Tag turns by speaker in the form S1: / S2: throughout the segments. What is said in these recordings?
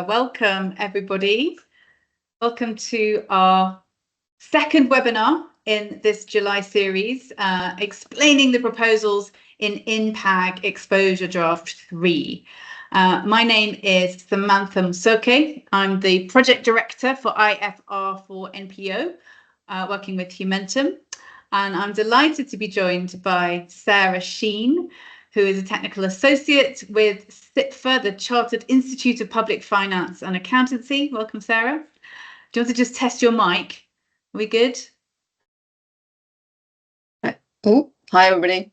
S1: Welcome, everybody. Welcome to our second webinar in this July series, explaining the proposals in INPAG Exposure Draft 3. My name is Samantha Musoke. I'm the Project Director for IFR for NPO, working with Humentum. And I'm delighted to be joined by Sarah Sheen, who is a Technical Associate with CIPFA, the Chartered Institute of Public Finance and Accountancy. Welcome, Sarah. Do you want to just test your mic? Are we good?
S2: Oh, hi, everybody.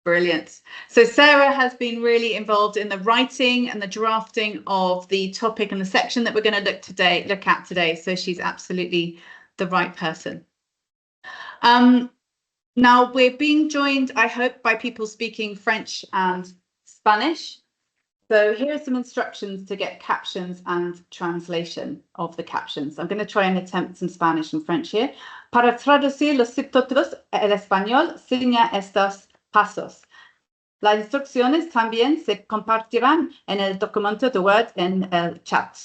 S1: Brilliant. So Sarah has been really involved in the writing and the drafting of the topic and the section that we're going to look at today. So she's absolutely the right person. Now, we're being joined, I hope, by people speaking French and Spanish. So here are some instructions to get captions and translation of the captions. I'm going to try and attempt some Spanish and French here. Para traducir los subtítulos al español, siga estos pasos. Las instrucciones también se compartirán en el documento de Word en el chat.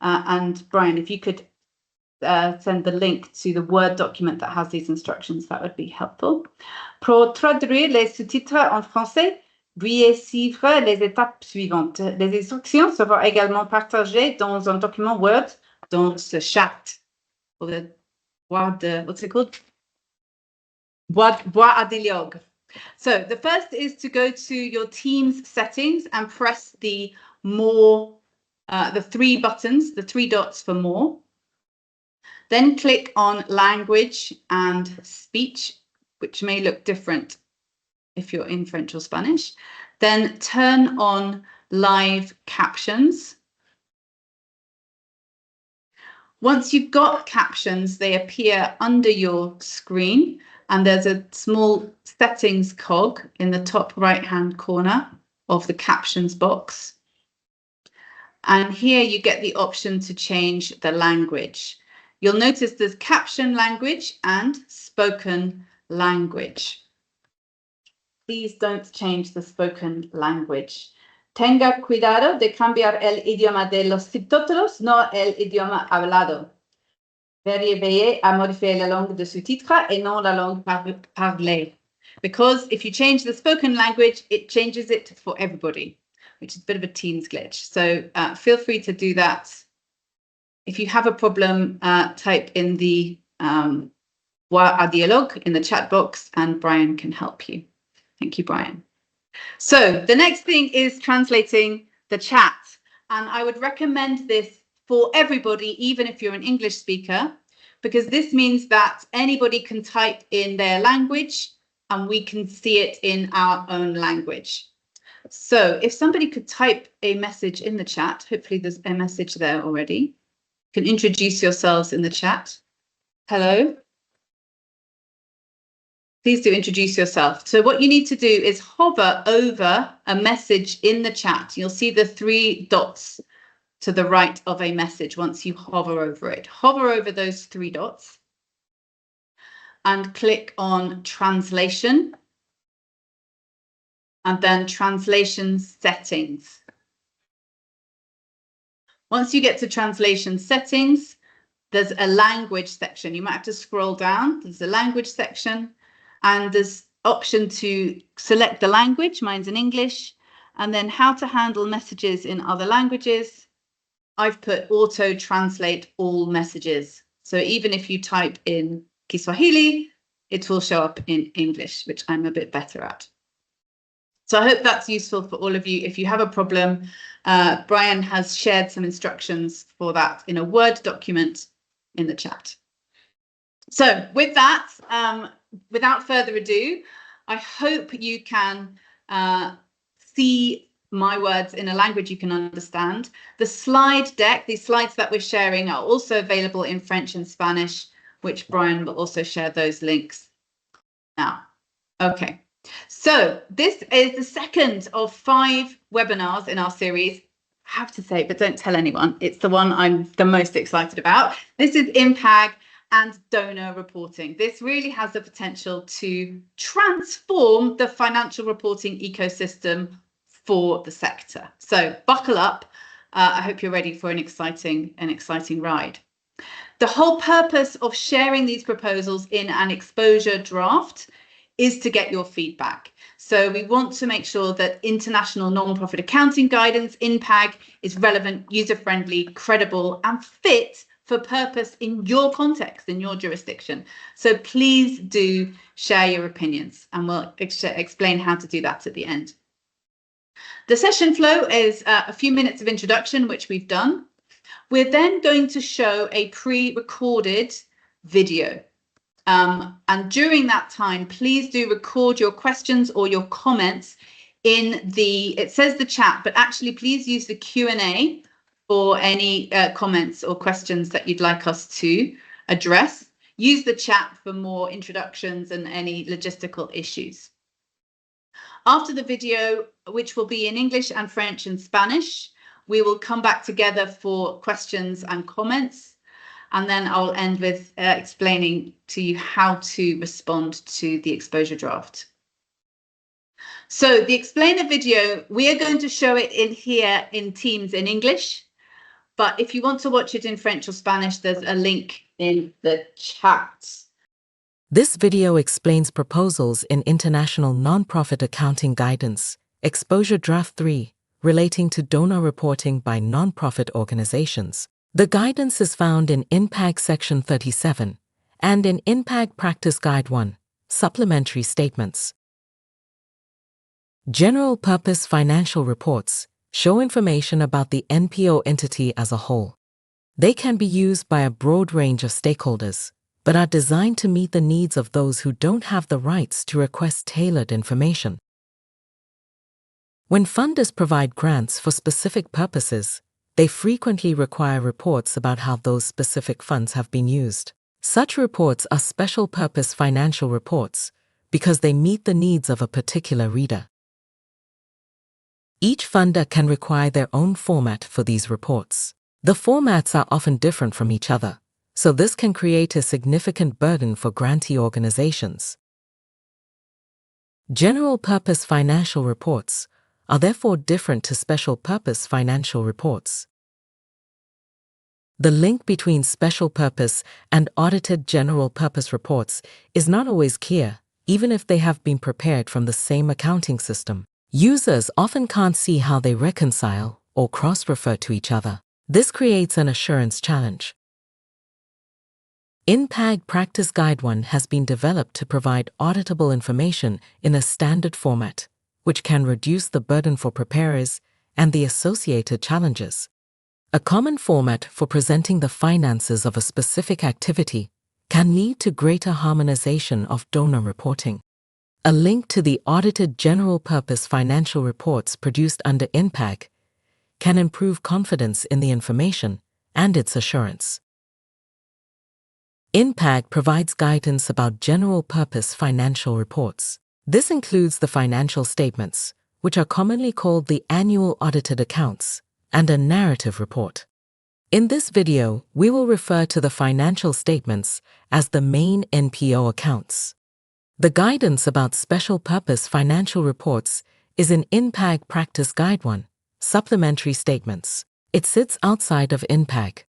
S1: And Brian, if you could send the link to the Word document that has these instructions, that would be helpful. Pour traduire les sous-titres en français, veuillez suivre les étapes suivantes. Les instructions seront également partagées dans un document Word, dans ce chat. Or the boîte, what's it called? Boîte à dialogue. So the first is to go to your Teams settings and press the more, the three buttons, the three dots for more. Then click on language and speech, which may look different if you're in French or Spanish. Then turn on live captions. Once you've got captions, they appear under your screen, and there's a small settings cog in the top right-hand corner of the captions box. And here you get the option to change the language. You'll notice there's caption language and spoken language. Please don't change the spoken language. Tenga cuidado de cambiar el idioma de los subtítulos, no el idioma hablado. Veillez à modifier la langue de sous-titres et non la langue parlée. Because if you change the spoken language, it changes it for everybody, which is a bit of a Teams glitch. So feel free to do that. If you have a problem, type in the boîte à dialogue in the chat box and Brian can help you. Thank you, Brian. So the next thing is translating the chat. And I would recommend this for everybody, even if you're an English speaker, because this means that anybody can type in their language and we can see it in our own language. So if somebody could type a message in the chat, hopefully there's a message there already. You can introduce yourselves in the chat. Hello. Please do introduce yourself. So what you need to do is hover over a message in the chat. You'll see the three dots to the right of a message once you hover over it. Hover over those three dots and click on translation and then translation settings. Once you get to translation settings, there's a language section. You might have to scroll down. There's a language section and there's option to select the language. Mine's in English. And then how to handle messages in other languages. I've put auto translate all messages. So even if you type in Kiswahili, it will show up in English, which I'm a bit better at. So I hope that's useful for all of you. If you have a problem, Brian has shared some instructions for that in a Word document in the chat. So with that, without further ado, I hope you can see my words in a language you can understand. The slide deck, these slides that we're sharing are also available in French and Spanish, which Brian will also share those links now. Okay. So this is the second of 5 webinars in our series. I have to say, but don't tell anyone, it's the one I'm the most excited about. This is INPAG and Donor reporting. This really has the potential to transform the financial reporting ecosystem for the sector. So buckle up I hope you're ready for an exciting ride. The whole purpose of sharing these proposals in an exposure draft is to get your feedback. So we want to make sure that international non-profit accounting guidance, INPAG, is relevant, user-friendly, credible, and fit for purpose in your context, in your jurisdiction. So please do share your opinions, and we'll explain how to do that at the end. The session flow is a few minutes of introduction, which we've done. We're then going to show a pre-recorded video. And during that time, please do record your questions or your comments in it says the chat, but actually please use the Q&A for any comments or questions that you'd like us to address. Use the chat for more introductions and any logistical issues. After the video, which will be in English and French and Spanish, we will come back together for questions and comments, and then I'll end with explaining to you how to respond to the exposure draft. So the explainer video, we are going to show it in here in Teams in English, but if you want to watch it in French or Spanish, there's a link in the chat.
S3: This video explains proposals in International Nonprofit Accounting Guidance, Exposure Draft 3, relating to donor reporting by nonprofit organizations. The guidance is found in INPAG Section 37 and in INPAG Practice Guide 1, Supplementary Statements. General purpose financial reports show information about the NPO entity as a whole. They can be used by a broad range of stakeholders, but are designed to meet the needs of those who don't have the rights to request tailored information. When funders provide grants for specific purposes, they frequently require reports about how those specific funds have been used. Such reports are special purpose financial reports because they meet the needs of a particular reader. Each funder can require their own format for these reports. The formats are often different from each other, so this can create a significant burden for grantee organizations. General purpose financial reports are therefore different to special purpose financial reports. The link between special purpose and audited general purpose reports is not always clear, even if they have been prepared from the same accounting system. Users often can't see how they reconcile or cross-refer to each other. This creates an assurance challenge. INPAG Practice Guide 1 has been developed to provide auditable information in a standard format, which can reduce the burden for preparers and the associated challenges. A common format for presenting the finances of a specific activity can lead to greater harmonization of donor reporting. A link to the audited general purpose financial reports produced under INPAG can improve confidence in the information and its assurance. INPAG provides guidance about general purpose financial reports. This includes the financial statements, which are commonly called the annual audited accounts, and a narrative report. In this video, we will refer to the financial statements as the main NPO accounts. The guidance about special purpose financial reports is in INPAG Practice Guide 1, Supplementary Statements. It sits outside of INPAG.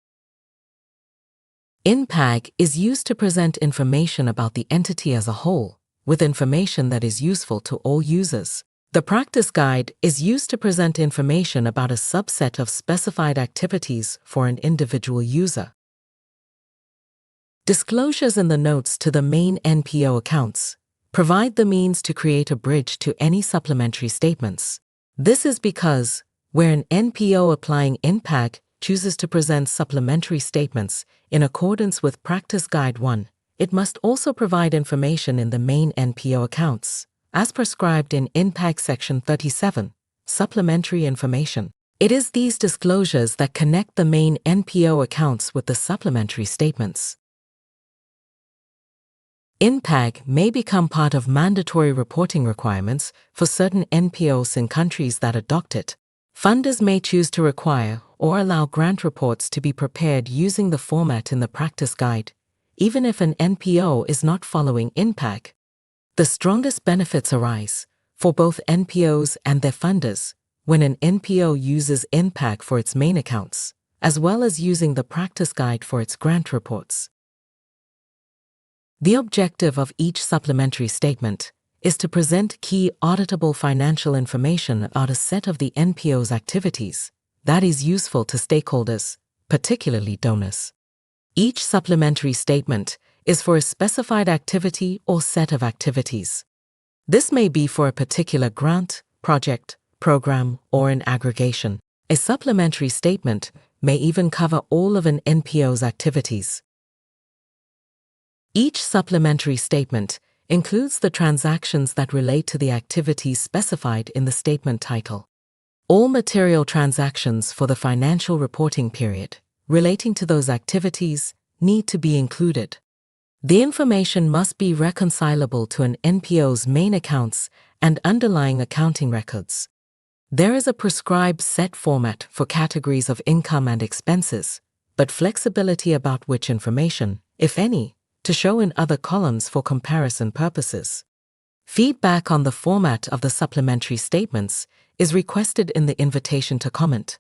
S3: INPAG is used to present information about the entity as a whole, with information that is useful to all users. The practice guide is used to present information about a subset of specified activities for an individual user. Disclosures in the notes to the main NPO accounts provide the means to create a bridge to any supplementary statements. This is because, where an NPO applying INPAG chooses to present supplementary statements in accordance with Practice Guide 1, it must also provide information in the main NPO accounts, as prescribed in INPAG Section 37, Supplementary Information. It is these disclosures that connect the main NPO accounts with the supplementary statements. INPAG may become part of mandatory reporting requirements for certain NPOs in countries that adopt it. Funders may choose to require or allow grant reports to be prepared using the format in the practice guide, even if an NPO is not following INPAG. The strongest benefits arise, for both NPOs and their funders, when an NPO uses INPAG for its main accounts, as well as using the practice guide for its grant reports. The objective of each supplementary statement is to present key auditable financial information about a set of the NPO's activities that is useful to stakeholders, particularly donors. Each supplementary statement is for a specified activity or set of activities. This may be for a particular grant, project, program, or an aggregation. A supplementary statement may even cover all of an NPO's activities. Each supplementary statement includes the transactions that relate to the activities specified in the statement title. All material transactions for the financial reporting period relating to those activities need to be included. The information must be reconcilable to an NPO's main accounts and underlying accounting records. There is a prescribed set format for categories of income and expenses, but flexibility about which information, if any, to show in other columns for comparison purposes. Feedback on the format of the supplementary statements is requested in the invitation to comment.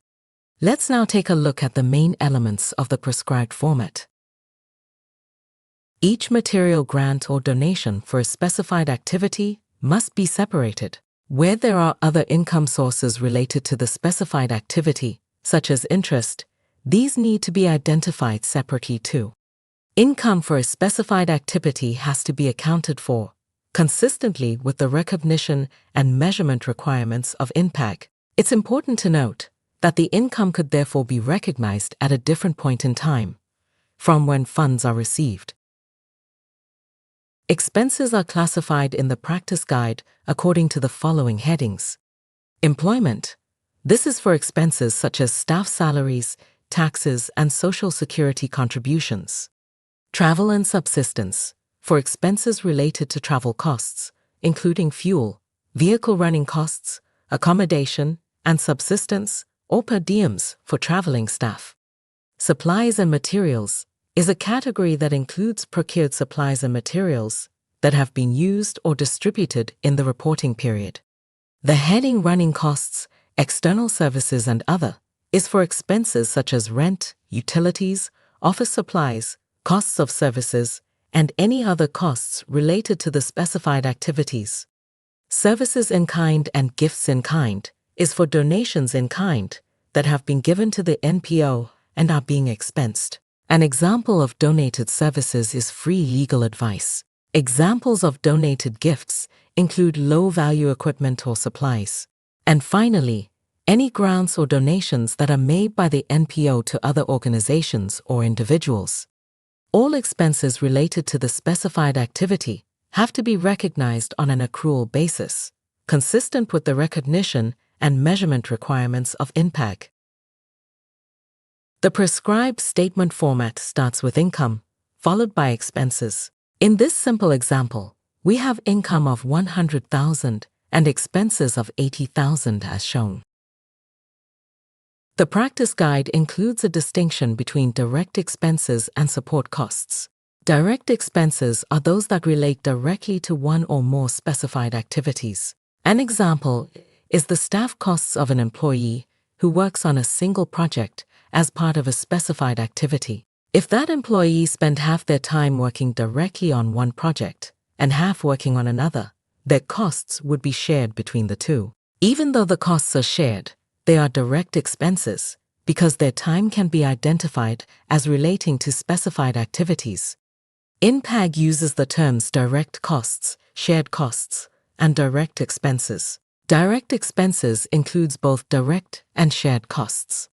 S3: Let's now take a look at the main elements of the prescribed format. Each material grant or donation for a specified activity must be separated. Where there are other income sources related to the specified activity, such as interest, these need to be identified separately too. Income for a specified activity has to be accounted for, consistently with the recognition and measurement requirements of INPAG. It's important to note that the income could therefore be recognized at a different point in time from when funds are received. Expenses are classified in the practice guide according to the following headings. Employment. This is for expenses such as staff salaries, taxes, and social security contributions. Travel and subsistence, for expenses related to travel costs, including fuel, vehicle running costs, accommodation, and subsistence, or per diems for traveling staff. Supplies and materials is a category that includes procured supplies and materials that have been used or distributed in the reporting period. The heading running costs, external services, and other is for expenses such as rent, utilities, office supplies, costs of services, and any other costs related to the specified activities. Services in kind and gifts in kind is for donations in kind that have been given to the NPO and are being expensed. An example of donated services is free legal advice. Examples of donated gifts include low-value equipment or supplies. And finally, any grants or donations that are made by the NPO to other organizations or individuals. All expenses related to the specified activity have to be recognized on an accrual basis, consistent with the recognition and measurement requirements of INPAG. The prescribed statement format starts with income, followed by expenses. In this simple example, we have income of 100,000 and expenses of 80,000 as shown. The practice guide includes a distinction between direct expenses and support costs. Direct expenses are those that relate directly to one or more specified activities. An example is the staff costs of an employee who works on a single project as part of a specified activity. If that employee spent half their time working directly on one project and half working on another, their costs would be shared between the two. Even though the costs are shared, they are direct expenses because their time can be identified as relating to specified activities. INPAG uses the terms direct costs, shared costs, and direct expenses. Direct expenses includes both direct and shared costs.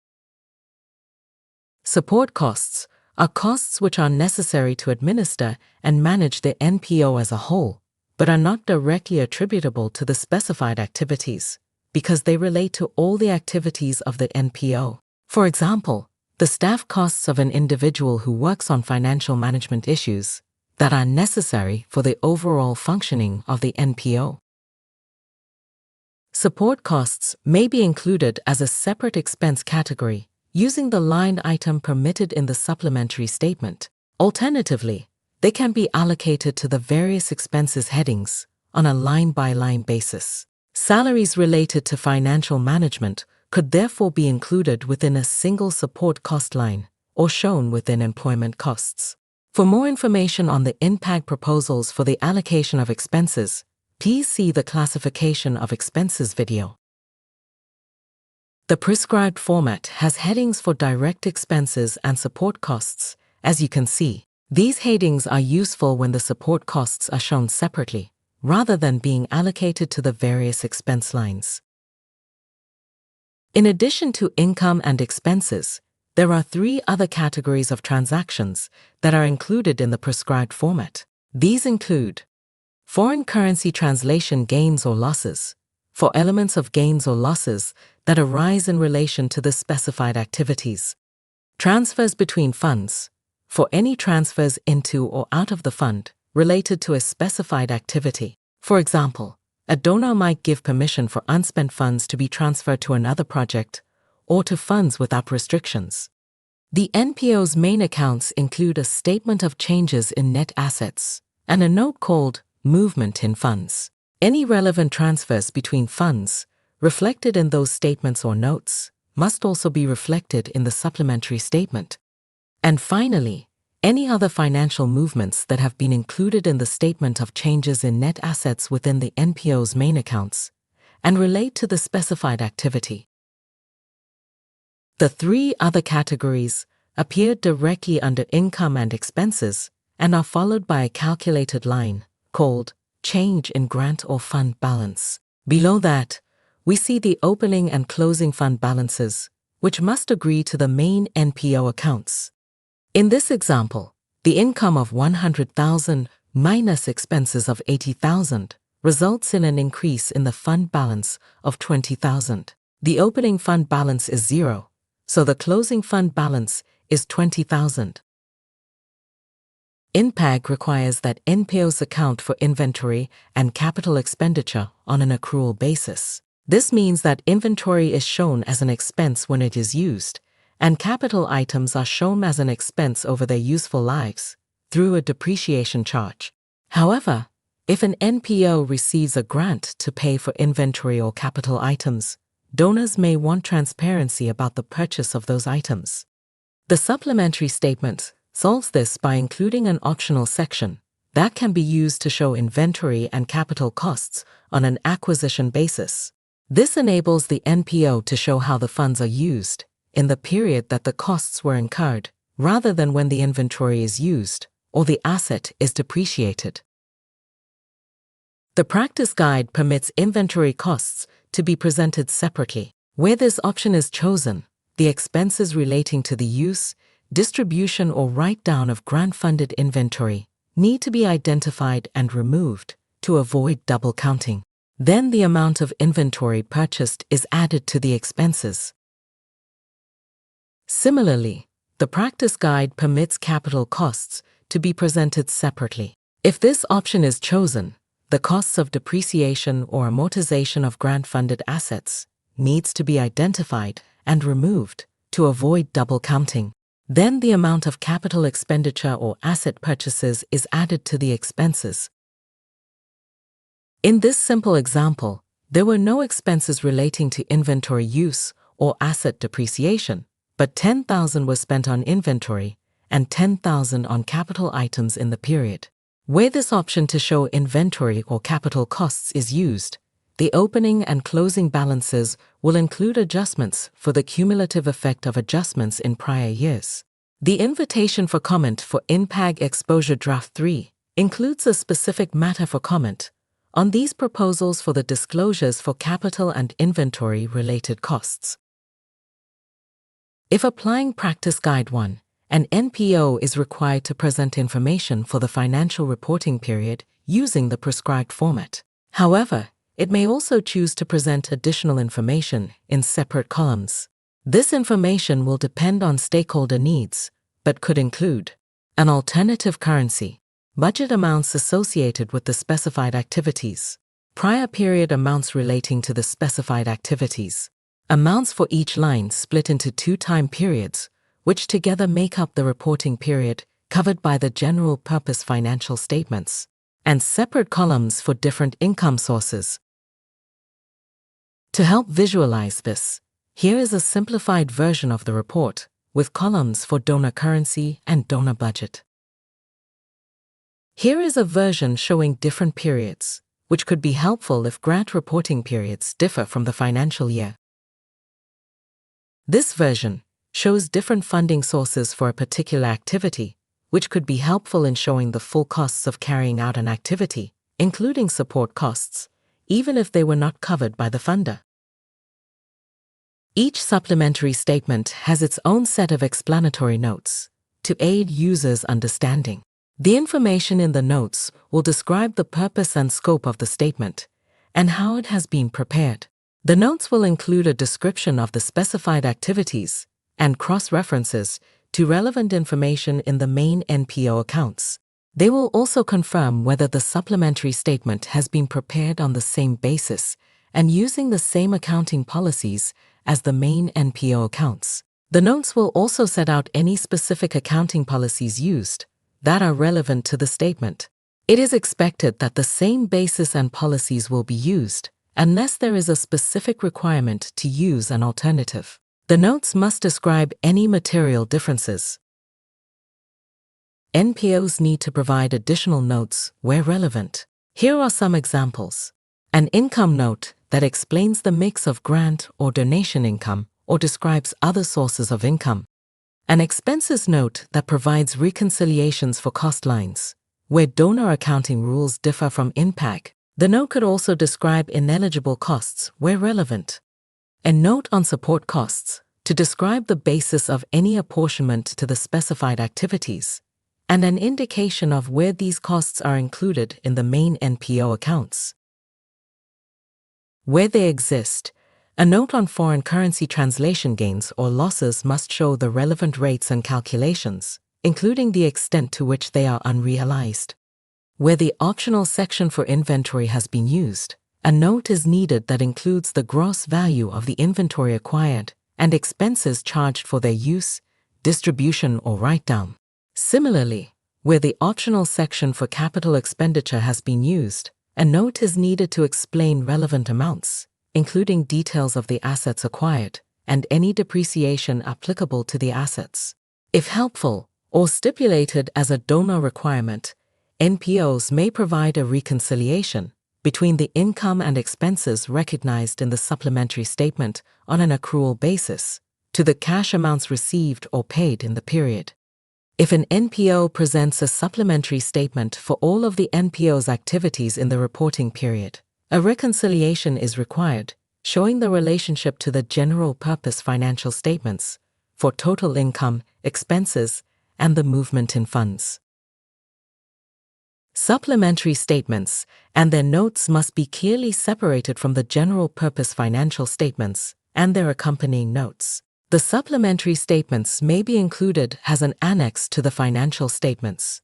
S3: Support costs are costs which are necessary to administer and manage the NPO as a whole, but are not directly attributable to the specified activities, because they relate to all the activities of the NPO. For example, the staff costs of an individual who works on financial management issues that are necessary for the overall functioning of the NPO. Support costs may be included as a separate expense category using the line item permitted in the supplementary statement. Alternatively, they can be allocated to the various expenses headings on a line-by-line basis. Salaries related to financial management could therefore be included within a single support cost line or shown within employment costs. For more information on the INPAG proposals for the allocation of expenses, please see the classification of expenses video. The prescribed format has headings for direct expenses and support costs. As you can see, these headings are useful when the support costs are shown separately, rather than being allocated to the various expense lines. In addition to income and expenses, there are 3 other categories of transactions that are included in the prescribed format. These include foreign currency translation gains or losses, for elements of gains or losses that arise in relation to the specified activities. Transfers between funds, for any transfers into or out of the fund related to a specified activity. For example, a donor might give permission for unspent funds to be transferred to another project or to funds without restrictions. The NPO's main accounts include a statement of changes in net assets and a note called Movement in Funds. Any relevant transfers between funds reflected in those statements or notes must also be reflected in the supplementary statement. And finally, any other financial movements that have been included in the statement of changes in net assets within the NPO's main accounts and relate to the specified activity. The 3 other categories appear directly under income and expenses and are followed by a calculated line called Change in Grant or Fund Balance. Below that, we see the opening and closing fund balances, which must agree to the main NPO accounts. In this example, the income of 100,000 minus expenses of 80,000 results in an increase in the fund balance of 20,000. The opening fund balance is 0, so the closing fund balance is 20,000. INPAG requires that NPOs account for inventory and capital expenditure on an accrual basis. This means that inventory is shown as an expense when it is used, and capital items are shown as an expense over their useful lives through a depreciation charge. However, if an NPO receives a grant to pay for inventory or capital items, donors may want transparency about the purchase of those items. The supplementary statement solves this by including an optional section that can be used to show inventory and capital costs on an acquisition basis. This enables the NPO to show how the funds are used in the period that the costs were incurred, rather than when the inventory is used or the asset is depreciated. The practice guide permits inventory costs to be presented separately. Where this option is chosen, the expenses relating to the use, distribution or write-down of grant-funded inventory need to be identified and removed to avoid double counting. Then the amount of inventory purchased is added to the expenses. Similarly, the practice guide permits capital costs to be presented separately. If this option is chosen, the costs of depreciation or amortization of grant-funded assets needs to be identified and removed to avoid double counting. Then the amount of capital expenditure or asset purchases is added to the expenses. In this simple example, there were no expenses relating to inventory use or asset depreciation, but 10,000 was spent on inventory and 10,000 on capital items in the period. Where this option to show inventory or capital costs is used, the opening and closing balances will include adjustments for the cumulative effect of adjustments in prior years. The invitation for comment for INPAG Exposure Draft 3 includes a specific matter for comment on these proposals for the disclosures for capital and inventory related costs. If applying Practice Guide 1, an NPO is required to present information for the financial reporting period using the prescribed format. However, it may also choose to present additional information in separate columns. This information will depend on stakeholder needs, but could include an alternative currency, budget amounts associated with the specified activities, prior period amounts relating to the specified activities, amounts for each line split into 2 time periods, which together make up the reporting period covered by the general purpose financial statements, and separate columns for different income sources. To help visualize this, here is a simplified version of the report with columns for donor currency and donor budget. Here is a version showing different periods, which could be helpful if grant reporting periods differ from the financial year. This version shows different funding sources for a particular activity, which could be helpful in showing the full costs of carrying out an activity, including support costs, even if they were not covered by the funder. Each supplementary statement has its own set of explanatory notes to aid users' understanding. The information in the notes will describe the purpose and scope of the statement and how it has been prepared. The notes will include a description of the specified activities and cross-references to relevant information in the main NPO accounts. They will also confirm whether the supplementary statement has been prepared on the same basis and using the same accounting policies as the main NPO accounts. The notes will also set out any specific accounting policies used that are relevant to the statement. It is expected that the same basis and policies will be used unless there is a specific requirement to use an alternative. The notes must describe any material differences. NPOs need to provide additional notes where relevant. Here are some examples. An income note that explains the mix of grant or donation income or describes other sources of income. An expenses note that provides reconciliations for cost lines, where donor accounting rules differ from INPAG. The note could also describe ineligible costs where relevant. A note on support costs to describe the basis of any apportionment to the specified activities, and an indication of where these costs are included in the main NPO accounts. Where they exist, a note on foreign currency translation gains or losses must show the relevant rates and calculations, including the extent to which they are unrealized. Where the optional section for inventory has been used, a note is needed that includes the gross value of the inventory acquired and expenses charged for their use, distribution, or write-down. Similarly, where the optional section for capital expenditure has been used, a note is needed to explain relevant amounts, including details of the assets acquired and any depreciation applicable to the assets. If helpful or stipulated as a donor requirement, NPOs may provide a reconciliation between the income and expenses recognized in the supplementary statement on an accrual basis to the cash amounts received or paid in the period. If an NPO presents a supplementary statement for all of the NPO's activities in the reporting period, a reconciliation is required, showing the relationship to the general purpose financial statements for total income, expenses, and the movement in funds. Supplementary statements and their notes must be clearly separated from the general purpose financial statements and their accompanying notes. The supplementary statements may be included as an annex to the financial statements.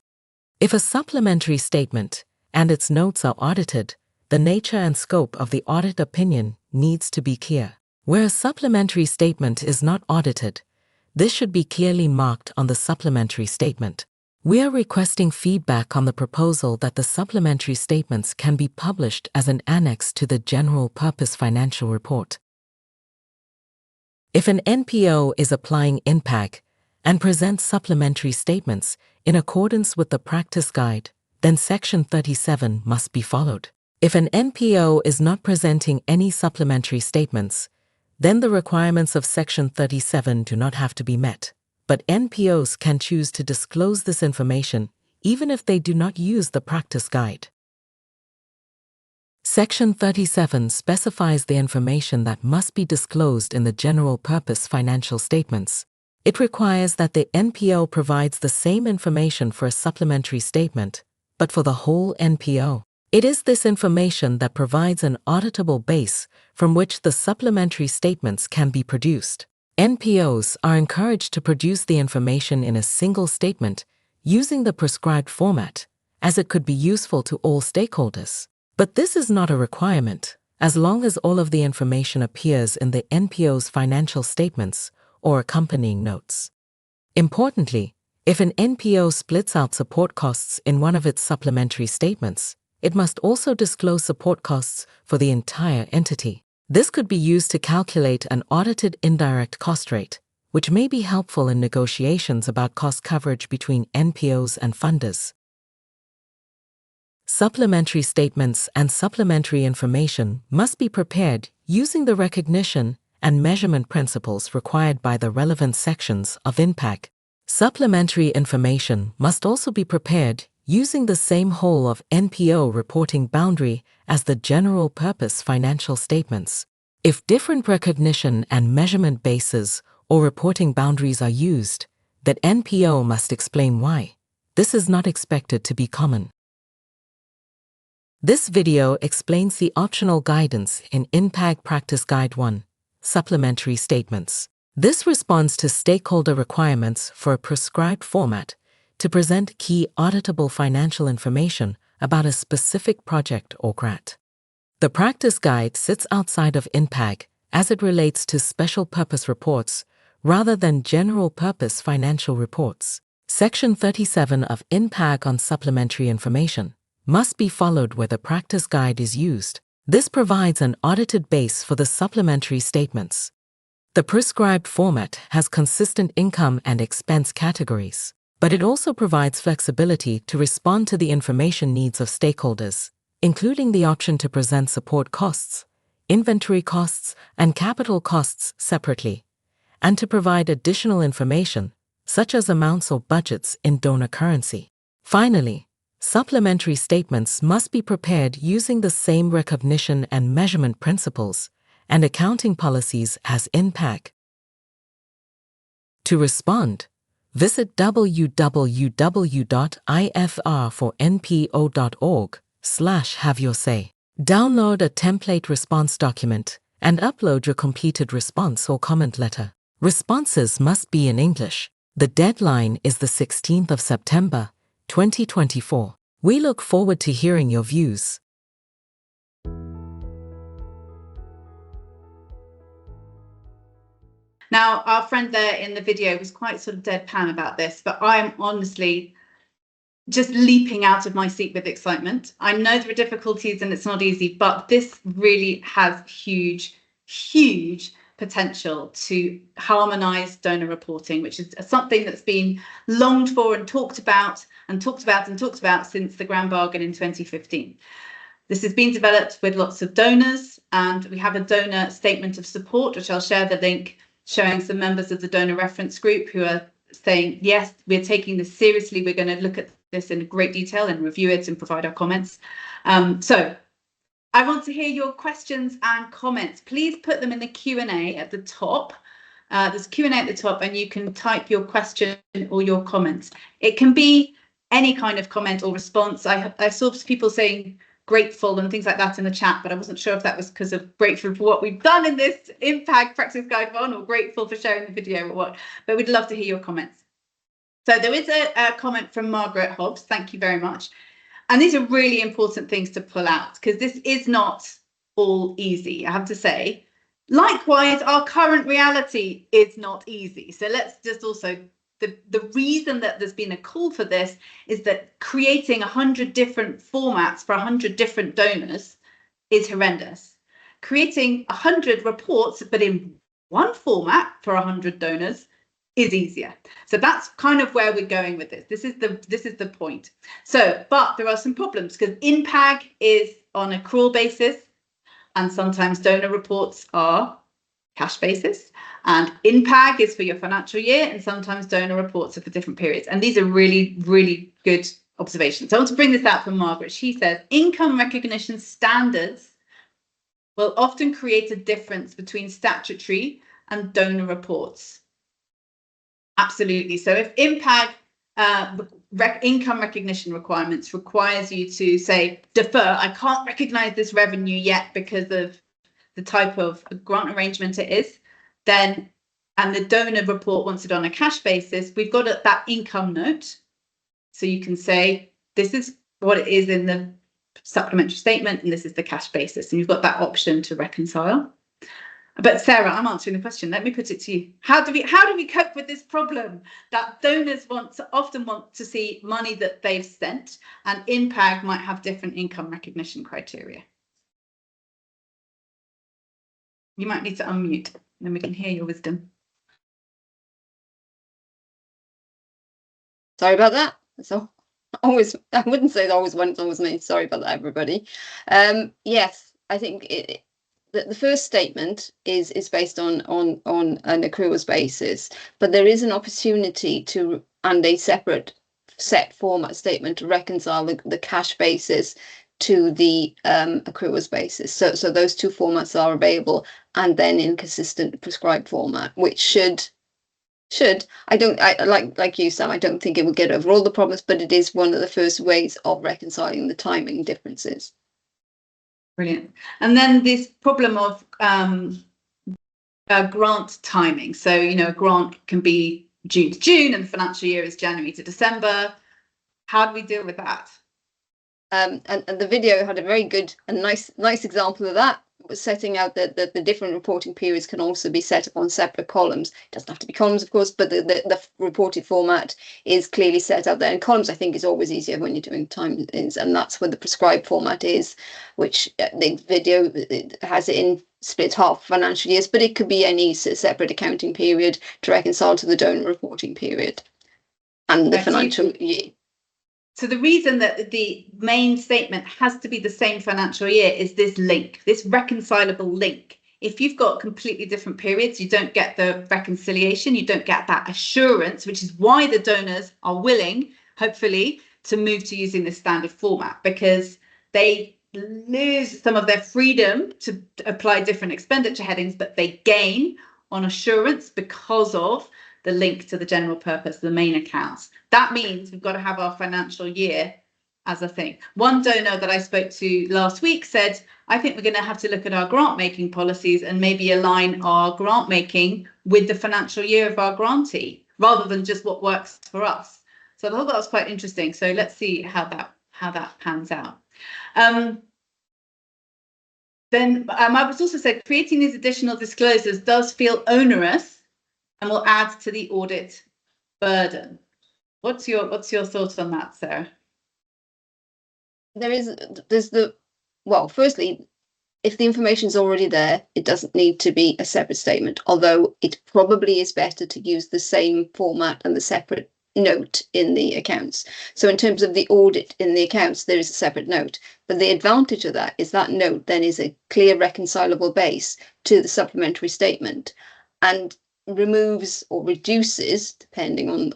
S3: If a supplementary statement and its notes are audited, the nature and scope of the audit opinion needs to be clear. Where a supplementary statement is not audited, this should be clearly marked on the supplementary statement. We are requesting feedback on the proposal that the supplementary statements can be published as an annex to the general purpose financial report. If an NPO is applying INPAG and presents supplementary statements in accordance with the practice guide, then Section 37 must be followed. If an NPO is not presenting any supplementary statements, then the requirements of Section 37 do not have to be met. But NPOs can choose to disclose this information even if they do not use the practice guide. Section 37 specifies the information that must be disclosed in the general purpose financial statements. It requires that the NPO provides the same information for a supplementary statement, but for the whole NPO. It is this information that provides an auditable base from which the supplementary statements can be produced. NPOs are encouraged to produce the information in a single statement using the prescribed format, as it could be useful to all stakeholders. But this is not a requirement, as long as all of the information appears in the NPO's financial statements or accompanying notes. Importantly, if an NPO splits out support costs in one of its supplementary statements, it must also disclose support costs for the entire entity. This could be used to calculate an audited indirect cost rate, which may be helpful in negotiations about cost coverage between NPOs and funders. Supplementary statements and supplementary information must be prepared using the recognition and measurement principles required by the relevant sections of INPAG. Supplementary information must also be prepared using the same whole of NPO reporting boundary as the general purpose financial statements. If different recognition and measurement bases or reporting boundaries are used, that NPO must explain why. This is not expected to be common. This video explains the optional guidance in INPAG Practice Guide 1, Supplementary Statements. This responds to stakeholder requirements for a prescribed format to present key auditable financial information about a specific project or grant. The practice guide sits outside of INPAG as it relates to special purpose reports rather than general purpose financial reports. Section 37 of INPAG on supplementary information must be followed where the practice guide is used. This provides an audited base for the supplementary statements. The prescribed format has consistent income and expense categories, but it also provides flexibility to respond to the information needs of stakeholders, including the option to present support costs, inventory costs, and capital costs separately, and to provide additional information, such as amounts or budgets in donor currency. Finally, supplementary statements must be prepared using the same recognition and measurement principles and accounting policies as INPAG. To respond, visit www.ifr4npo.org/have-your-say. Download a template response document and upload your completed response or comment letter. Responses must be in English. The deadline is the 16th of September, 2024. We look forward to hearing your views.
S1: Now, our friend there in the video was quite sort of deadpan about this, but I'm honestly just leaping out of my seat with excitement. I know there are difficulties and it's not easy, but this really has huge, huge potential to harmonise donor reporting, which is something that's been longed for and talked about since the Grand Bargain in 2015. This has been developed with lots of donors, and we have a donor statement of support, which I'll share the link, showing some members of the donor reference group who are saying, yes, we're taking this seriously. We're going to look at this in great detail and review it and provide our comments. So I want to hear your questions and comments. Please put them in the Q&A at the top. There's Q&A at the top, and you can type your question or your comments. It can be any kind of comment or response. I saw people saying grateful and things like that in the chat, but I wasn't sure if that was because of grateful for what we've done in this INPAG Practice Guide 1 or grateful for sharing the video or what, but we'd love to hear your comments. So there is a comment from Margaret Hobbs. Thank you very much. And these are really important things to pull out because this is not all easy, I have to say. Likewise, our current reality is not easy. So let's just also, the reason that there's been a call for this is that creating 100 different formats for 100 different donors is horrendous. Creating 100 reports, but in one format for 100 donors is easier. So that's kind of where we're going with this. This is the point. So, but there are some problems because INPAG is on an accrual basis, and sometimes donor reports are cash basis, and INPAG is for your financial year, and sometimes donor reports are for different periods. And these are really, really good observations. So I want to bring this out from Margaret. She says, income recognition standards will often create a difference between statutory and donor reports. Absolutely. So if INPAG income recognition requirements requires you to say, defer, I can't recognize this revenue yet because of the type of grant arrangement it is, then, and the donor report wants it on a cash basis, we've got that income note. So you can say, this is what it is in the supplementary statement, and this is the cash basis. And you've got that option to reconcile. But Sarah, I'm answering the question. Let me put it to you. How do we cope with this problem that donors often want to see money that they've sent, and INPAG might have different income recognition criteria? You might need to unmute, then we can hear your wisdom.
S2: Sorry about that. So always, I wouldn't say always when it's always me. Sorry about that, everybody. Yes, I think the first statement is based on an accruals basis, but there is an opportunity to, and a separate set format statement to reconcile the cash basis to the accruals basis. So those two formats are available, and then in consistent prescribed format, which should I like you, Sam, I don't think it will get over all the problems, but it is one of the first ways of reconciling the timing differences.
S1: Brilliant. And then this problem of grant timing. So, you know, a grant can be June to June and the financial year is January to December. How do we deal with that? And
S2: the video had a very good and nice example of that. Was setting out that the different reporting periods can also be set up on separate columns. It doesn't have to be columns, of course, but the reported format is clearly set out there. And columns, I think, is always easier when you're doing time, and that's where the prescribed format is, which the video has it in split half financial years, but it could be any separate accounting period to reconcile to the donor reporting period and the financial year.
S1: So the reason that the main statement has to be the same financial year is this link, this reconcilable link. If you've got completely different periods, you don't get the reconciliation, you don't get that assurance, which is why the donors are willing, hopefully, to move to using this standard format, because they lose some of their freedom to apply different expenditure headings, but they gain on assurance because of the link to the general purpose, the main accounts. That means we've got to have our financial year as a thing. One donor that I spoke to last week said, I think we're going to have to look at our grant making policies and maybe align our grant making with the financial year of our grantee, rather than just what works for us. So I thought that was quite interesting. So let's see how that pans out. Then I was also said, creating these additional disclosures does feel onerous and will add to the audit burden. What's your thoughts on that, Sarah?
S2: Well, firstly, if the information is already there, it doesn't need to be a separate statement, although it probably is better to use the same format and the separate note in the accounts. So in terms of the audit in the accounts, there is a separate note, but the advantage of that is that note then is a clear reconcilable base to the supplementary statement, and removes or reduces, depending on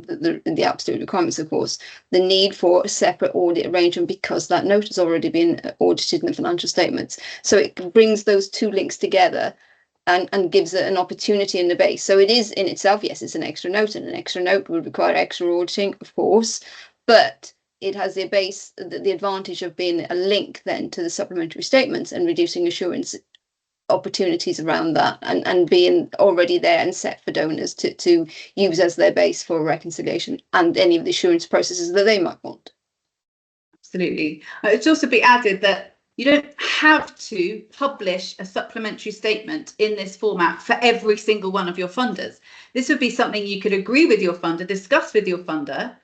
S2: the absolute requirements, of course, the need for a separate audit arrangement, because that note has already been audited in the financial statements. So it brings those two links together and gives it an opportunity in the base. So it is in itself, yes, it's an extra note, and an extra note would require extra auditing, of course, but it has the base, the advantage of being a link then to the supplementary statements and reducing assurance opportunities around that, and being already there and set for donors to use as their base for reconciliation and any of the assurance processes that they might want.
S1: Absolutely. It should also be added that you don't have to publish a supplementary statement in this format for every single one of your funders. This would be something you could agree with your funder, discuss with your funder.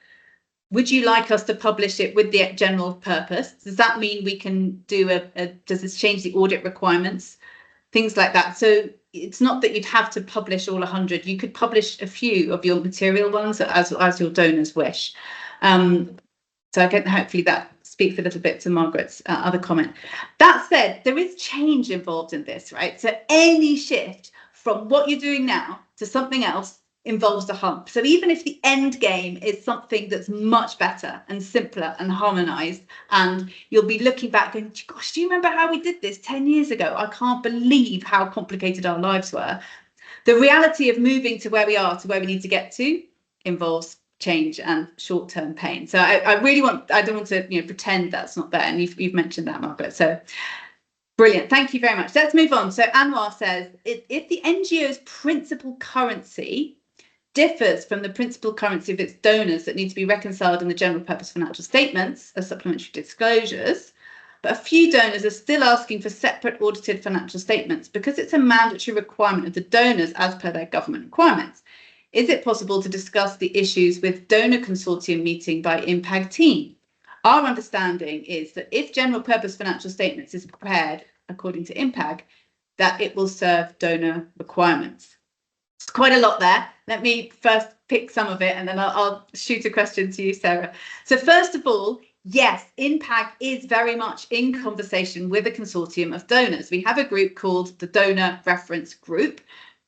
S1: Would you like us to publish it with the general purpose? Does that mean we can do does this change the audit requirements? Things like that. So it's not that you'd have to publish all 100. You could publish a few of your material ones as your donors wish. So again, hopefully that speaks a little bit to Margaret's other comment. That said, there is change involved in this, right? So any shift from what you're doing now to something else involves a hump. So even if the end game is something that's much better and simpler and harmonized, and you'll be looking back and, gosh, do you remember how we did this 10 years ago? I can't believe how complicated our lives were. The reality of moving to where we are, to where we need to get to, involves change and short-term pain. So I don't want to pretend that's not there, and you've mentioned that, Margaret. So brilliant, thank you very much. Let's move on. So Anwar says, if the NGO's principal currency differs from the principal currency of its donors that need to be reconciled in the general purpose financial statements as supplementary disclosures, but a few donors are still asking for separate audited financial statements because it's a mandatory requirement of the donors as per their government requirements. Is it possible to discuss the issues with donor consortium meeting by INPAG team? Our understanding is that if general purpose financial statements is prepared according to INPAG, that it will serve donor requirements. It's quite a lot there. Let me first pick some of it and then I'll shoot a question to you, Sarah. So first of all, yes, INPAG is very much in conversation with a consortium of donors. We have a group called the Donor Reference Group.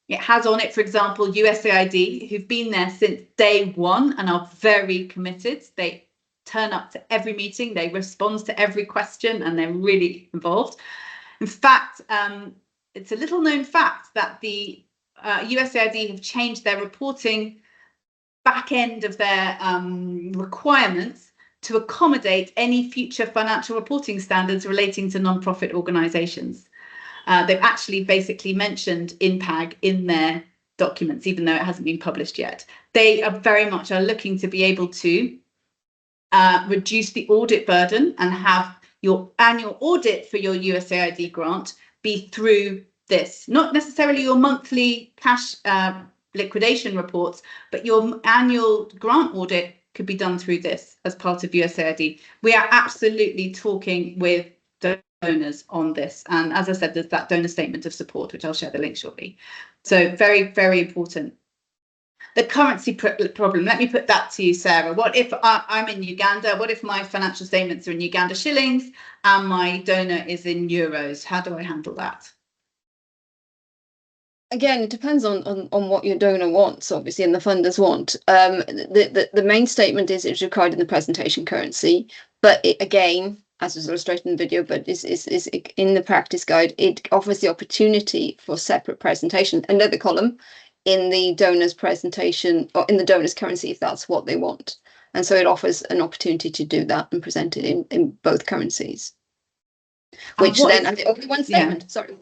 S1: It has on it, for example, USAID, who've been there since day one and are very committed. They turn up to every meeting, they respond to every question, and they're really involved. In fact, it's a little known fact that the USAID have changed their reporting back end of their requirements to accommodate any future financial reporting standards relating to non-profit organisations. They've actually basically mentioned INPAG in their documents, even though it hasn't been published yet. They are very much looking to be able to reduce the audit burden and have your annual audit for your USAID grant be through this, not necessarily your monthly cash liquidation reports, but your annual grant audit could be done through this as part of USAID. We are absolutely talking with donors on this, and as I said, there's that donor statement of support, which I'll share the link shortly. So very, very important. The currency problem, let me put that to you, Sarah. What if I'm in Uganda? What if my financial statements are in Uganda shillings and my donor is in euros? How do I handle that?
S2: Again, it depends on what your donor wants, obviously, and the funders want. The main statement is it's required in the presentation currency, but it, again, as was illustrated in the video, but is in the practice guide, it offers the opportunity for separate presentation, another column in the donor's presentation or in the donor's currency if that's what they want. And so it offers an opportunity to do that and present it in both currencies. Which then, only one statement, sorry.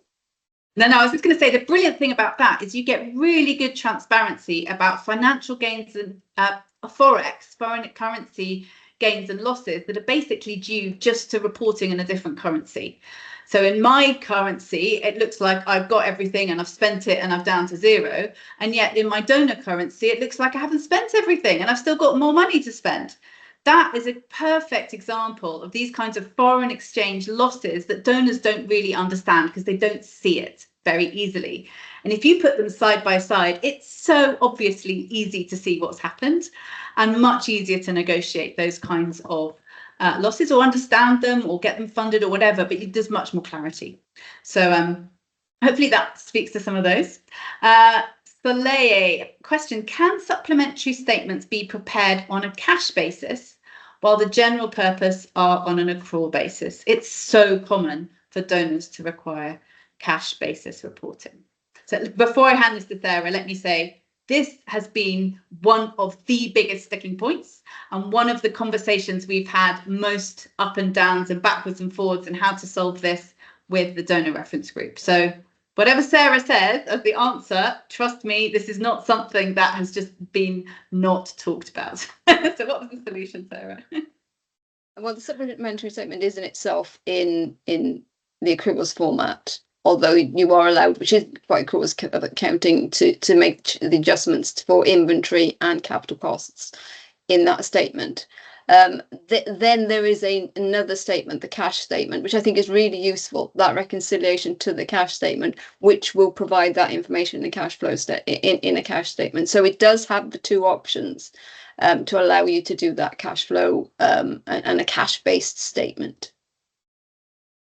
S1: No, I was just going to say the brilliant thing about that is you get really good transparency about financial gains and forex, foreign currency gains and losses that are basically due just to reporting in a different currency. So in my currency, it looks like I've got everything and I've spent it and I'm down to zero. And yet in my donor currency, it looks like I haven't spent everything and I've still got more money to spend. That is a perfect example of these kinds of foreign exchange losses that donors don't really understand because they don't see it very easily. And if you put them side by side, it's so obviously easy to see what's happened and much easier to negotiate those kinds of losses or understand them or get them funded or whatever, but there's much more clarity. So hopefully that speaks to some of those. Soleil, question, can supplementary statements be prepared on a cash basis while the general purpose are on an accrual basis? It's so common for donors to require cash basis reporting. So before I hand this to Sarah, let me say this has been one of the biggest sticking points and one of the conversations we've had most up and downs and backwards and forwards and how to solve this with the donor reference group. So whatever Sarah says as the answer, trust me, this is not something that has just been not talked about. So what was the solution, Sarah?
S2: Well, the supplementary statement is in itself in the accruals format, although you are allowed, which is quite accruals accounting, to make the adjustments for inventory and capital costs in that statement. Then there is another statement, the cash statement, which I think is really useful, that reconciliation to the cash statement, which will provide that information in a cash flow in a cash statement. So it does have the two options to allow you to do that cash flow and a cash-based statement.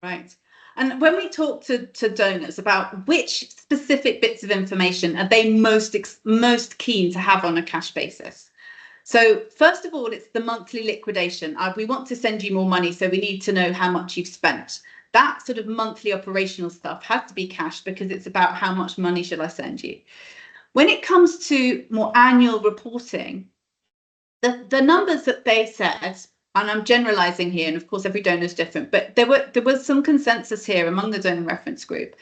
S1: Right. And when we talk to donors about which specific bits of information are they most keen to have on a cash basis? So first of all, it's the monthly liquidation. We want to send you more money, so we need to know how much you've spent. That sort of monthly operational stuff has to be cash because it's about how much money should I send you. When it comes to more annual reporting, the numbers that they said, and I'm generalizing here, and of course every donor is different, but there was some consensus here among the donor reference group.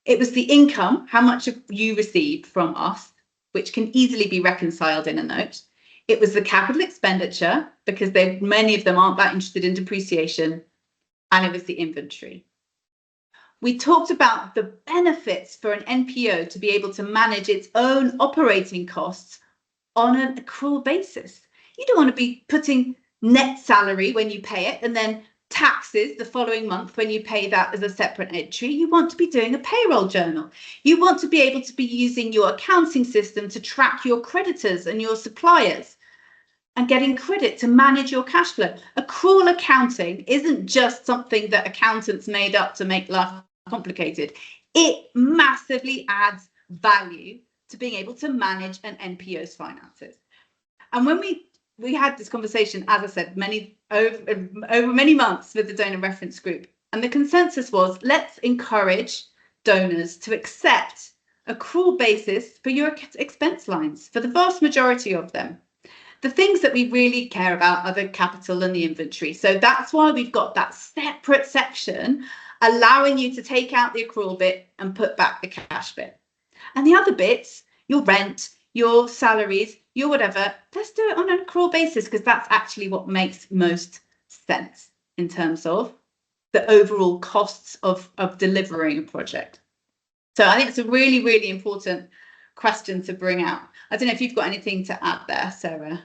S1: It was the income, how much have you received from us, which can easily be reconciled in a note. It was the capital expenditure, because many of them aren't that interested in depreciation, and it was the inventory. We talked about the benefits for an NPO to be able to manage its own operating costs on an accrual basis. You don't want to be putting net salary when you pay it and then taxes the following month when you pay that as a separate entry, you want to be doing a payroll journal. You want to be able to be using your accounting system to track your creditors and your suppliers and getting credit to manage your cash flow. Accrual accounting isn't just something that accountants made up to make life complicated. It massively adds value to being able to manage an NPO's finances. And when we had this conversation, as I said, over many months with the donor reference group, and the consensus was, let's encourage donors to accept accrual basis for your expense lines, for the vast majority of them. The things that we really care about are the capital and the inventory. So that's why we've got that separate section allowing you to take out the accrual bit and put back the cash bit. And the other bits, your rent, your salaries, your whatever, let's do it on an accrual basis, because that's actually what makes most sense in terms of the overall costs of delivering a project. So I think it's a really, really important question to bring out. I don't know if you've got anything to add there, Sarah.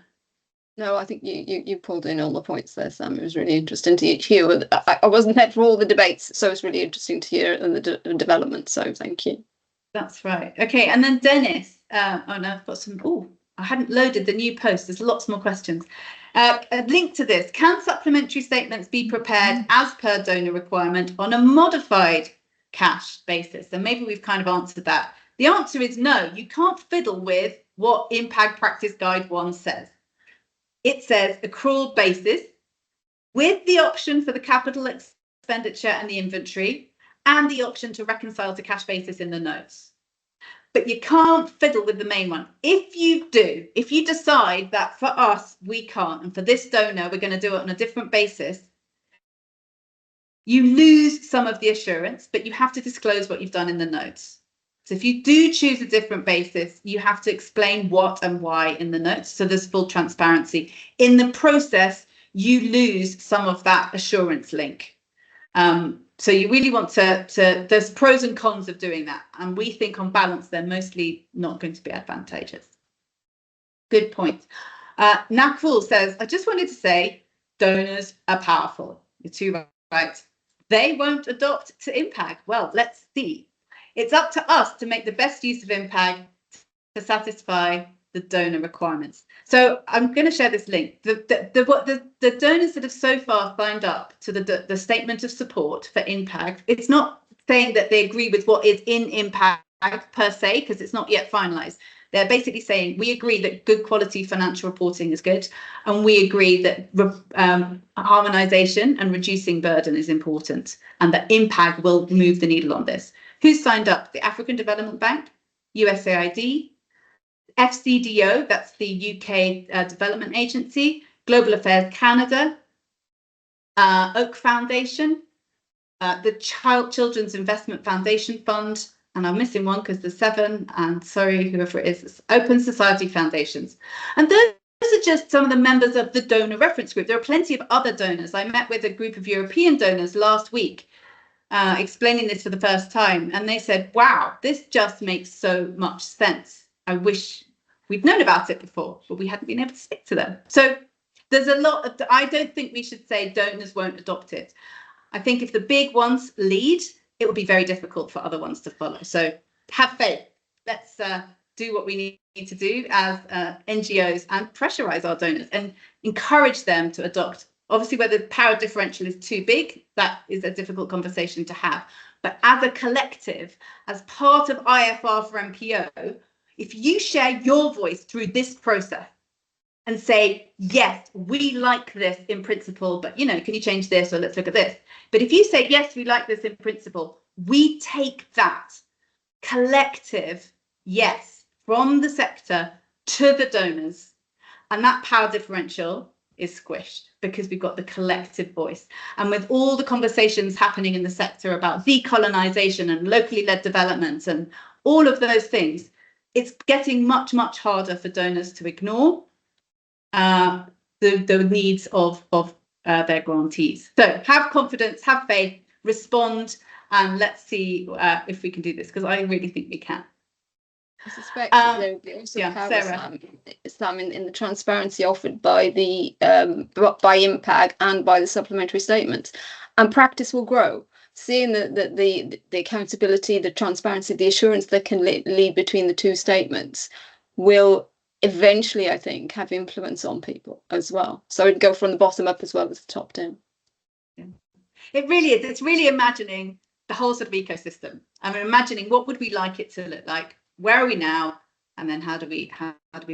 S2: No, I think you pulled in all the points there, Sam. It was really interesting to hear. I wasn't there for all the debates, so it's really interesting to hear the development. So thank you.
S1: That's right. Okay, and then Dennis. Oh no, I've got some. Oh, I hadn't loaded the new post. There's lots more questions. A link to this. Can supplementary statements be prepared as per donor requirement on a modified cash basis? And maybe we've kind of answered that. The answer is no. You can't fiddle with what INPAG Practice Guide 1 says. It says accrual basis with the option for the capital expenditure and the inventory, and the option to reconcile to cash basis in the notes. But you can't fiddle with the main one. If you decide that for us, we can't, and for this donor, we're going to do it on a different basis, you lose some of the assurance, but you have to disclose what you've done in the notes. So if you do choose a different basis, you have to explain what and why in the notes. So there's full transparency. In the process, you lose some of that assurance link. So you really want to, there's pros and cons of doing that. And we think on balance, they're mostly not going to be advantageous. Good point. Nakul says, I just wanted to say, donors are powerful. You're too right. They won't adopt to INPAG. Well, let's see. It's up to us to make the best use of INPAG to satisfy the donor requirements. So I'm going to share this link. The donors that have so far signed up to the statement of support for INPAG, it's not saying that they agree with what is in INPAG per se, because it's not yet finalised. They're basically saying we agree that good quality financial reporting is good, and we agree that harmonisation and reducing burden is important, and that INPAG will move the needle on this. Who's signed up? The African Development Bank, USAID, FCDO, that's the UK Development Agency, Global Affairs Canada, Oak Foundation, the Children's Investment Foundation Fund, and I'm missing one because there's 7, and sorry, whoever it is, Open Society Foundations. And those are just some of the members of the donor reference group. There are plenty of other donors. I met with a group of European donors last week explaining this for the first time, and they said, wow, this just makes so much sense. I wish we'd known about it before, but we hadn't been able to speak to them. So there's a lot of, I don't think we should say donors won't adopt it. I think if the big ones lead, it will be very difficult for other ones to follow. So have faith. Let's do what we need to do as NGOs and pressurize our donors and encourage them to adopt. Obviously, where the power differential is too big, that is a difficult conversation to have. But as a collective, as part of IFR for NPO, if you share your voice through this process and say, yes, we like this in principle, but, you know, can you change this, or let's look at this. But if you say, yes, we like this in principle, we take that collective yes from the sector to the donors, and that power differential is squished because we've got the collective voice. And with all the conversations happening in the sector about decolonization and locally led development and all of those things, it's getting much, much harder for donors to ignore the needs of their grantees. So have confidence, have faith, respond, and let's see if we can do this, because I really think we can.
S2: I suspect there will be also power,
S1: Sarah.
S2: Sam, in the transparency offered by the by INPAG and by the supplementary statements, and practice will grow. Seeing the accountability, the transparency, the assurance that can lead between the two statements will eventually, I think, have influence on people as well. So it'd go from the bottom up as well as the top down.
S1: It really is. It's really imagining the whole sort of ecosystem. I mean, imagining what would we like it to look like? Where are we now? And then how do we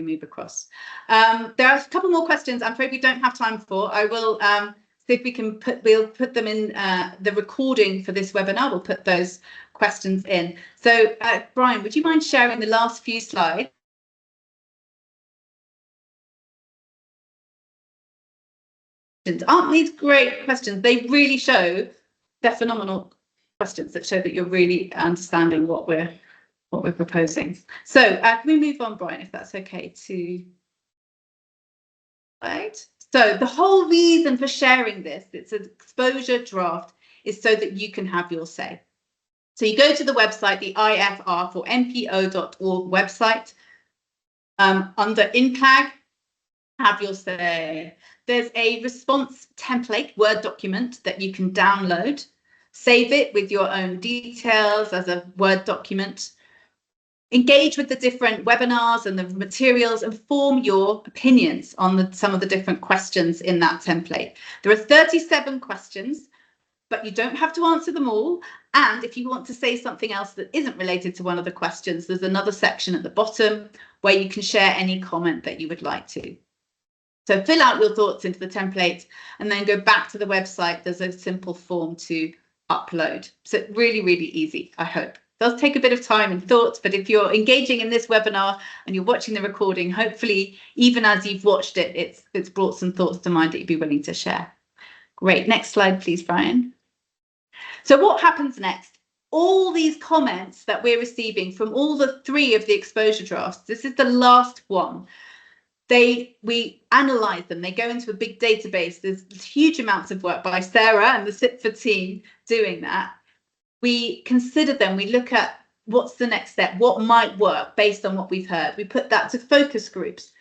S1: move across? There are a couple more questions I'm afraid we don't have time for. I will see if we can we'll put them in the recording for this webinar. We'll put those questions in. So Brian, would you mind sharing the last few slides? Aren't these great questions? They really show, they're phenomenal questions that show that you're really understanding what we're proposing. So can we move on, Brian, if that's okay, to right. So the whole reason for sharing this, it's an exposure draft, is so that you can have your say. So you go to the website, the IFR for NPO.org website, under INPAG, have your say. There's a response template, Word document that you can download, save it with your own details as a Word document, engage with the different webinars and the materials and form your opinions on some of the different questions in that template. There are 37 questions, but you don't have to answer them all. And if you want to say something else that isn't related to one of the questions, there's another section at the bottom where you can share any comment that you would like to. So fill out your thoughts into the template and then go back to the website. There's a simple form to upload. So really, really easy, I hope. It does take a bit of time and thought, but if you're engaging in this webinar and you're watching the recording, hopefully, even as you've watched it, it's brought some thoughts to mind that you'd be willing to share. Great. Next slide, please, Brian. So what happens next? All these comments that we're receiving from all the 3 of the exposure drafts, this is the last one. We analyze them, they go into a big database. There's huge amounts of work by Sarah and the CIPFA team doing that. We consider them, we look at what's the next step, what might work based on what we've heard. We put that to focus groups.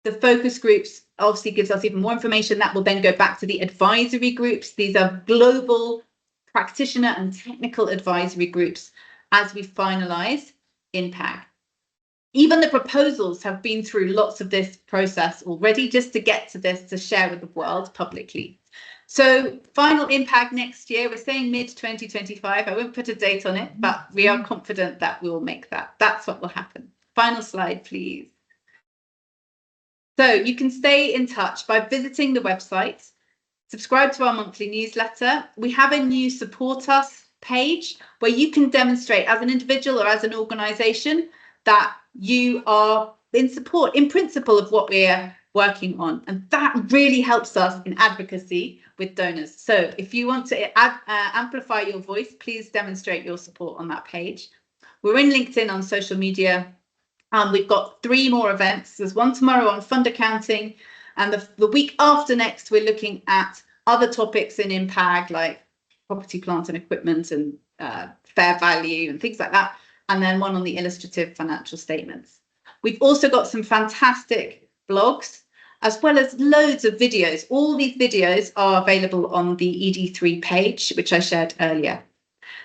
S1: The focus groups obviously gives us even more information that will then go back to the advisory groups. These are global practitioner and technical advisory groups as we finalize INPAG. Even the proposals have been through lots of this process already just to get to this to share with the world publicly. So final INPAG next year, we're saying mid-2025. I won't put a date on it, but we are confident that we'll make that. That's what will happen. Final slide, please. So you can stay in touch by visiting the website, subscribe to our monthly newsletter. We have a new Support Us page where you can demonstrate as an individual or as an organisation that you are in support, in principle, of what we're working on. And that really helps us in advocacy with donors. So if you want to amplify your voice, please demonstrate your support on that page. We're in LinkedIn on social media. We've got 3 more events. There's one tomorrow on fund accounting. And the week after next, we're looking at other topics in INPAG, like property, plant and equipment and fair value and things like that. And then one on the illustrative financial statements. We've also got some fantastic blogs, as well as loads of videos. All these videos are available on the ED3 page, which I shared earlier.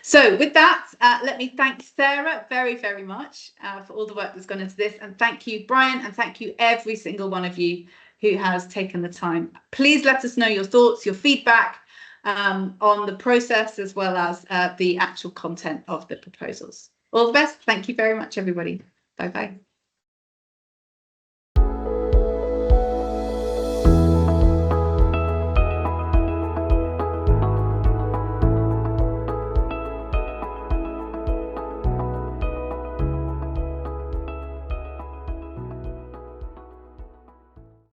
S1: So with that, let me thank Sarah very, very much for all the work that's gone into this. And thank you, Brian, and thank you every single one of you who has taken the time. Please let us know your thoughts, your feedback on the process, as well as the actual content of the proposals. All the best. Thank you very much, everybody. Bye-bye.